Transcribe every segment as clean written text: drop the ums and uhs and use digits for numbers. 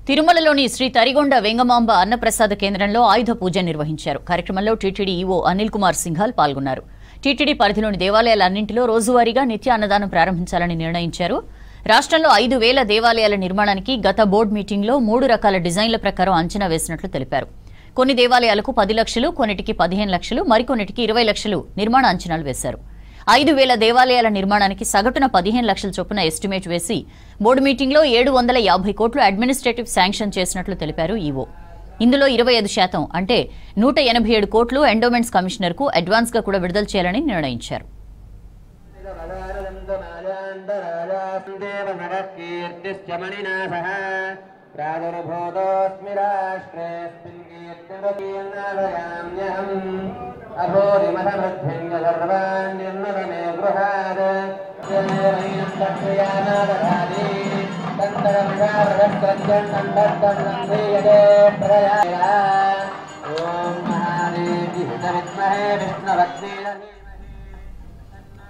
తిరుమలలోని శ్రీ తరిగొండ వెంగమాంబ అన్నప్రసాద కేంద్రంలో ఆయుధ పూజ నిర్వహించారు. కార్యక్రమంలో టీటీడీ ఈవో అనిల్ కుమార్ సింఘాల్ పాల్గొన్నారు. టీటీడీ పరిధిలోని దేవాలయాలన్నింటిలో రోజువారీగా నిత్య అన్నదానం ప్రారంభించాలని నిర్ణయించారు. రాష్ట్రంలో 5,000 దేవాలయాల నిర్మాణానికి గత బోర్డు మీటింగ్లో 3 రకాల డిజైన్ల ప్రకారం అంచనా వేసినట్లు తెలిపారు. కొన్ని దేవాలయాలకు 10 లక్షలు, కొన్నిటికి 15 లక్షలు, మరికొన్నిటికి 20 లక్షలు నిర్మాణ అంచనాలు వేశారు. 5,000 దేవాలయాల నిర్మాణానికి సగటున 15 లక్షల చొప్పున ఎస్టిమేట్ వేసి బోర్డు మీటింగ్లో 750 కోట్లు అడ్మినిస్ట్రేటివ్ శాంక్షన్ చేసినట్లు తెలిపారు ఈవో. ఇందులో 25% అంటే 187 కోట్లు ఎండోమెంట్స్ కమిషనర్కు అడ్వాన్స్గా కూడా విడుదల చేయాలని నిర్ణయించారు.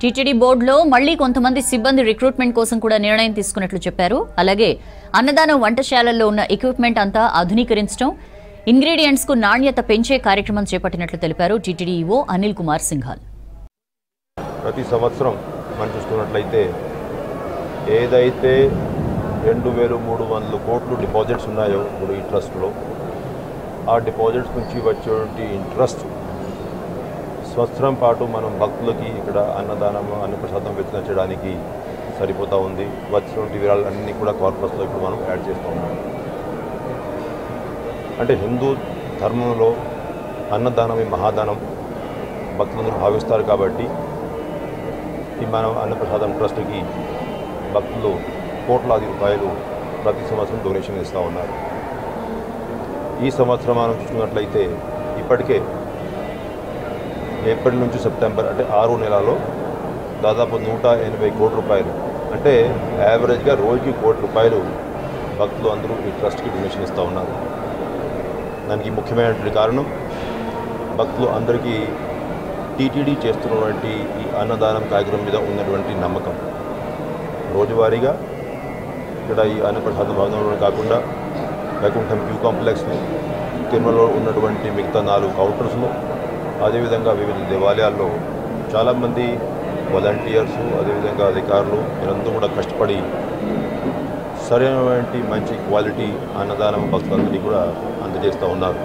టీటీడీ బోర్డులో మళ్లీ కొంతమంది సిబ్బంది రిక్రూట్మెంట్ కోసం కూడా నిర్ణయం తీసుకున్నట్లు చెప్పారు. అలాగే అన్నదానం వంటశాలల్లో ఉన్న ఎక్విప్మెంట్ అంతా ఆధునీకరించడం, ఇంగ్రీడియంట్స్ కు నాణ్యత పెంచే కార్యక్రమం చేపట్టినట్లు తెలిపారు టీటీడీ ఈవో అనిల్ కుమార్ సింఘాల్. ప్రతి సంవత్సరం మనం చూసుకున్నట్లయితే ఏదైతే 2,300 కోట్లు డిపాజిట్స్ ఉన్నాయో ఇప్పుడు ఈ ట్రస్ట్లో, ఆ డిపాజిట్స్ నుంచి వచ్చేటువంటి ఇంట్రెస్ట్ సంవత్సరం పాటు మనం భక్తులకి ఇక్కడ అన్నప్రసాదం వితరించడానికి సరిపోతూ ఉంది. వచ్చినటువంటి విరాళాలన్నీ కూడా కార్పస్లో ఇప్పుడు మనం యాడ్ చేస్తూ ఉన్నాం. అంటే హిందూ ధర్మంలో అన్నదానమే మహాదానం భక్తులందరూ భావిస్తారు. కాబట్టి ఈ మనం అన్నప్రసాదం ట్రస్ట్కి భక్తులు కోట్లాది రూపాయలు ప్రతి సంవత్సరం డొనేషన్ ఇస్తూ ఉన్నారు. ఈ సంవత్సరం మనం చూసుకున్నట్లయితే ఇప్పటికే ఏప్రిల్ నుంచి సెప్టెంబర్ అంటే 6 నెలల్లో దాదాపు 180 కోట్ల రూపాయలు, అంటే యావరేజ్గా రోజుకి 1 కోటి రూపాయలు భక్తులు అందరూ ఈ ట్రస్ట్కి డొనేషన్ ఇస్తూ ఉన్నారు. దానికి ముఖ్యమైనటువంటి కారణం భక్తులు అందరికీ టీటీడీ చేస్తున్నటువంటి ఈ అన్నదానం కార్యక్రమం మీద ఉన్నటువంటి నమ్మకం. రోజువారీగా ఇక్కడ ఈ అన్నప్రసాదం భాగంలో కాకుండా వైకుంఠం క్యూ కాంప్లెక్స్లో, తిరుమలలో ఉన్నటువంటి మిగతా 4 కౌంటర్స్లో, అదేవిధంగా వివిధ దేవాలయాల్లో చాలామంది వాలంటీర్స్, అదేవిధంగా అధికారులు వీరందరూ కూడా కష్టపడి సరైనటువంటి మంచి క్వాలిటీ అన్నదానం భక్తులందరినీ కూడా అందజేస్తూ ఉన్నారు.